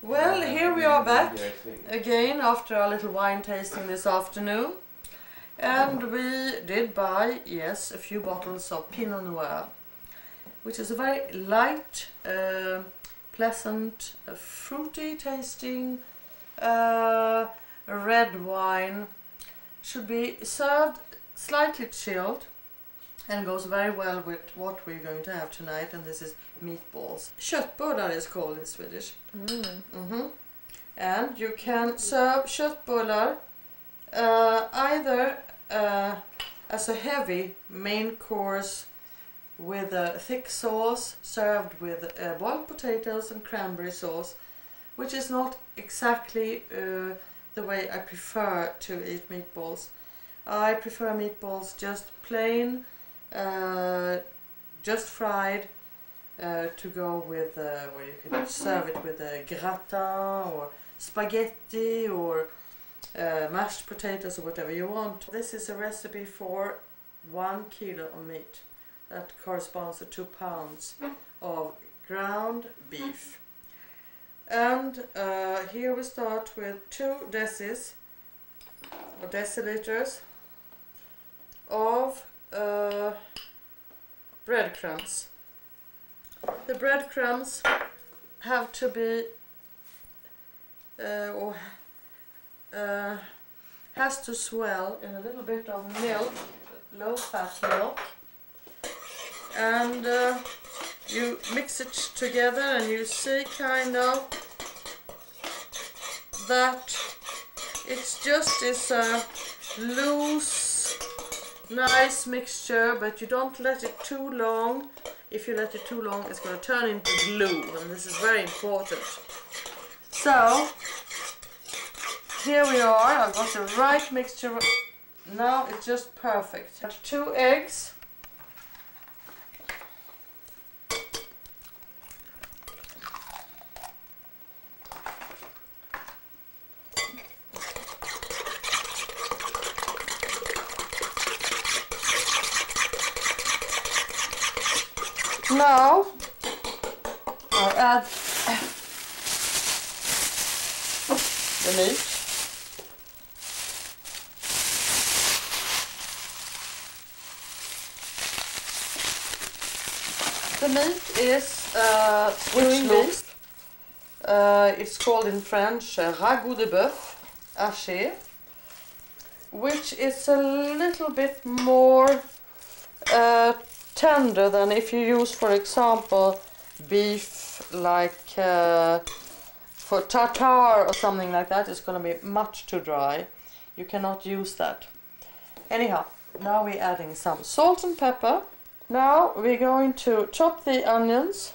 Well, here we are back again after our little wine tasting this afternoon. And we did buy, yes, a few bottles of Pinot Noir, which is a very light, pleasant, fruity tasting red wine. Should be served slightly chilled and goes very well with what we're going to have tonight, and this is meatballs. Köttbullar is called in Swedish. And you can serve köttbullar either as a heavy main course with a thick sauce served with boiled potatoes and cranberry sauce, which is not exactly the way I prefer to eat meatballs. I prefer meatballs just plain, just fried, to go with where you can serve it with a gratin or spaghetti or mashed potatoes or whatever you want. This is a recipe for 1 kilo of meat. That corresponds to 2 pounds of ground beef. And here we start with 2 deciliters of breadcrumbs. The breadcrumbs have to be has to swell in a little bit of milk, low fat milk, and you mix it together and you see kind of that it's just this loose, nice mixture, but you don't let it too long. If you let it too long, it's going to turn into glue, and this is very important. So here we are. I've got the right mixture. Now it's just perfect. 2 eggs. Now I add the meat. The meat is stewing beef. It's called in French ragout de bœuf haché, which is a little bit more tender than if you use, for example, beef like for tartare or something like that. It's going to be much too dry. You cannot use that. Anyhow, now we're adding some salt and pepper. Now we're going to chop the onions.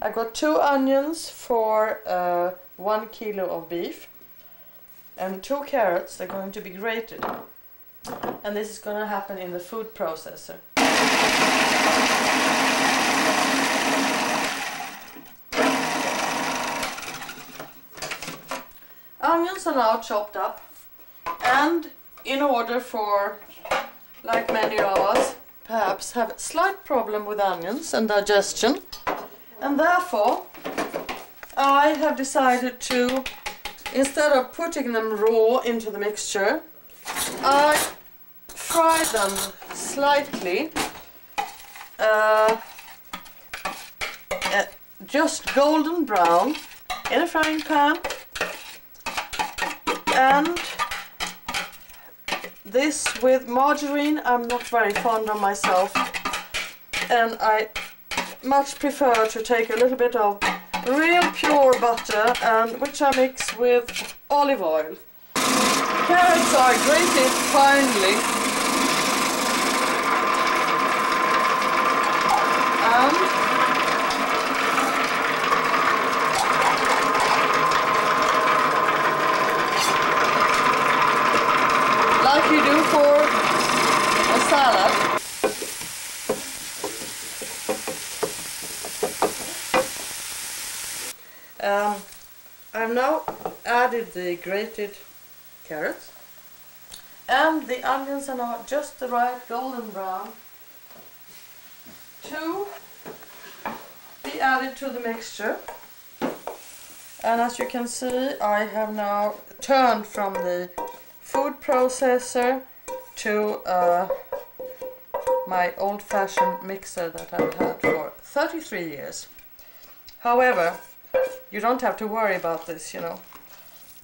I got 2 onions for 1 kilo of beef, and 2 carrots. They're going to be grated, and this is going to happen in the food processor. Onions are now chopped up, and in order for, like many of us, perhaps have a slight problem with onions and digestion, and therefore I have decided to, instead of putting them raw into the mixture, I fry them slightly, just golden brown in a frying pan, and this with margarine. I'm not very fond of myself, and I much prefer to take a little bit of real pure butter, and which I mix with olive oil. Carrots are grated finely, and like you do for a salad. I've now added the grated carrots, and the onions are now just the right golden brown to be added to the mixture. And as you can see, I have now turned from the food processor to my old-fashioned mixer that I've had for 33 years. However, you don't have to worry about this, you know.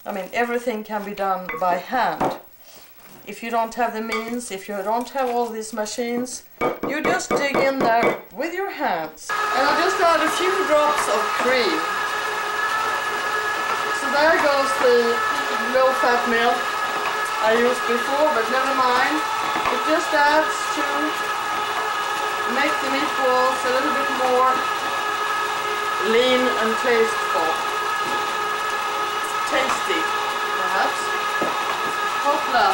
I mean, everything can be done by hand. If you don't have the means, if you don't have all these machines, you just dig in there with your hands. And I'll just add a few drops of cream. So there goes the low-fat milk I used before, but never mind. It just adds to make the meatballs a little bit more lean and tasteful. Tasty, perhaps. Hopla.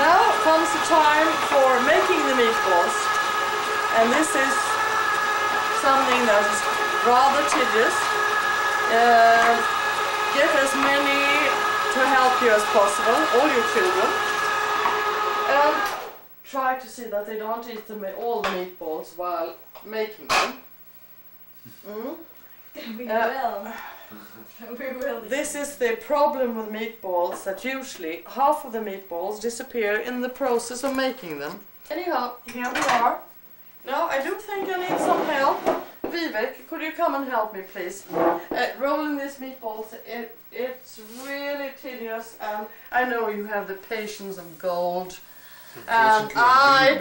Now comes the time for making the meatballs, and this is something that is rather tedious. Get as many to help you as possible, all your children, and try to see that they don't eat all the meatballs while making them. We will. We will. This is the problem with meatballs, that usually half of the meatballs disappear in the process of making them. Anyhow, here we are. Now I do think I need some help. Vivek, could you come and help me please? Rolling these meatballs, it's really tedious, and I know you have the patience of gold. And I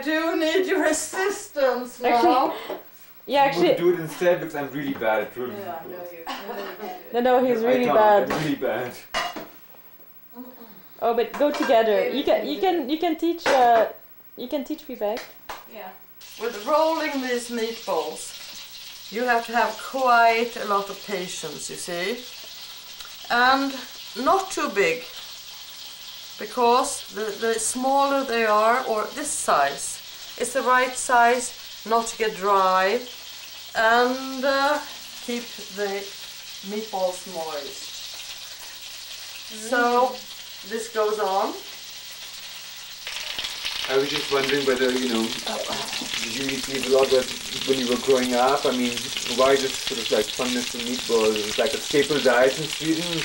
do need your assistance now. Yeah, actually. Do it instead because I'm really bad at rolling. No, he's really bad. I'm really bad. Oh, but go together. You can teach Vivek. Yeah. With rolling these meatballs, you have to have quite a lot of patience, you see, and not too big, because the smaller they are, or this size, is the right size, not to get dry, and keep the meatballs moist. So this goes on. I was just wondering whether, you know, did you eat meat a lot when you were growing up? I mean, why this sort of like fondness for meatballs? Is it like a staple diet in Sweden?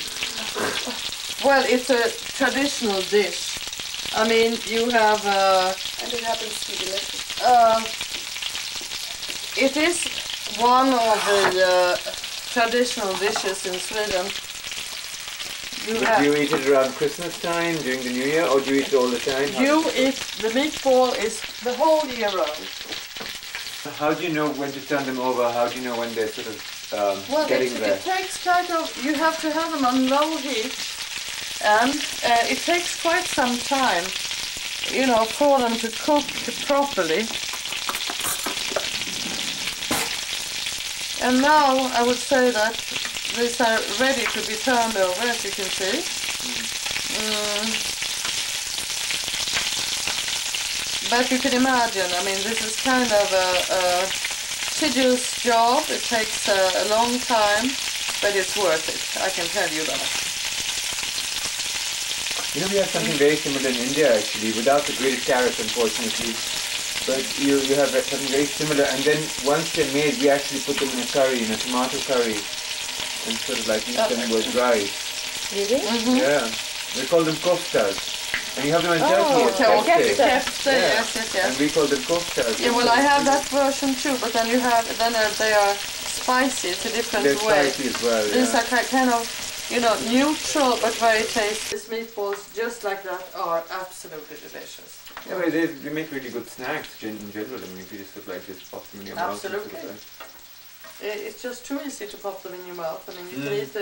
Well, it's a traditional dish. I mean, you have... and it happens to be delicious. It is one of the traditional dishes in Sweden. Do you eat it around Christmas time, during the New Year, or do you eat it all the time? The meatball is the whole year round. How do you know when to turn them over? How do you know when they're sort of getting there? It takes kind of, you have to have them on low heat, and it takes quite some time, you know, for them to cook properly. And now I would say that these are ready to be turned over, as you can see. But you can imagine, I mean, this is kind of a tedious job. It takes a long time, but it's worth it, I can tell you that. You know, we have something very similar in India actually, without the grated carrots unfortunately. But you have something very similar, and then once they're made, we actually put them in a curry, in a tomato curry, and sort of like eat them with rice. Really? Yeah. We call them koftas. And you have them in Turkey. Kefte, yes. And we call them koftas. Yeah, well, I have that version too, but then they are spicy. It's a different way. They're spicy as well. These are kind of, you know, neutral but very tasty. These meatballs, just like that, are absolutely delicious. Yeah, but they make really good snacks in general. I mean, if you just sort of like just pop them in your mouth. Absolutely. It's just too easy to pop them in your mouth. I mean, you can eat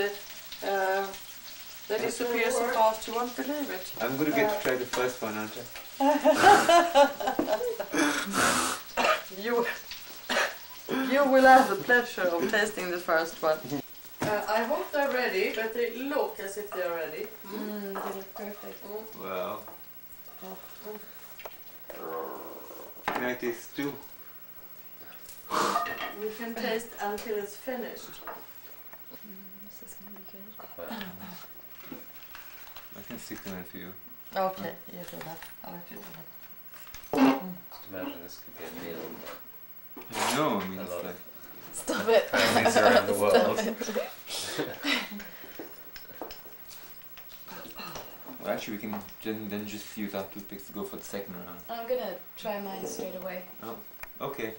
they disappear so fast you won't believe it. I'm going to get to try the first one, aren't I? You will have the pleasure of tasting the first one. I hope they're ready, but they look as if they're ready. They look perfect. Wow. Can I taste too? You can taste until it's finished. This is going to be good. I can stick them in for you. Okay, you do that. I'll let you do that. Just imagine this could be a meal. I know, I mean, it's like... Stop it. families around the world. Well, actually, we can then just use our toothpicks to go for the second round. I'm gonna try mine straight away. Okay.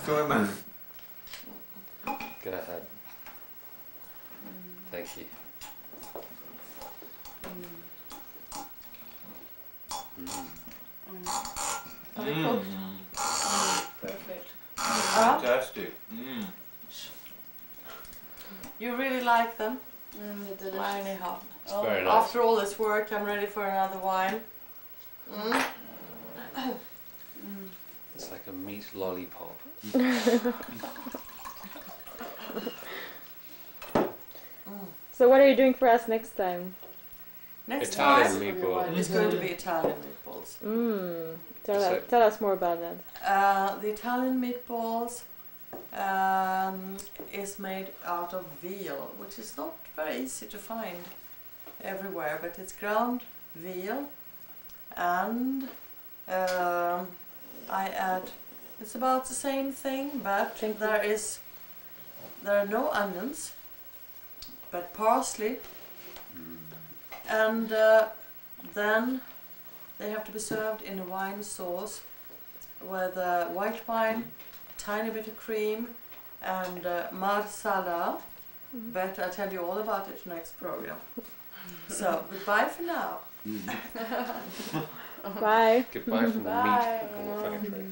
So am I. Go ahead. Thank you. Are they cooked? Perfect. Fantastic. You really like them? They're delicious. Anyhow. It's very nice. After all this work, I'm ready for another wine. It's like a meat lollipop. So what are you doing for us next time? Next Italian time, meatballs. it's going to be Italian meatballs. Tell us more about that. The Italian meatballs is made out of veal, which is not very easy to find everywhere, but it's ground veal, and I add, it's about the same thing, but there are no onions, but parsley, and then they have to be served in a wine sauce with white wine, tiny bit of cream, and marsala. But I'll tell you all about it next program. So goodbye for now. Bye. Goodbye from the meat factory.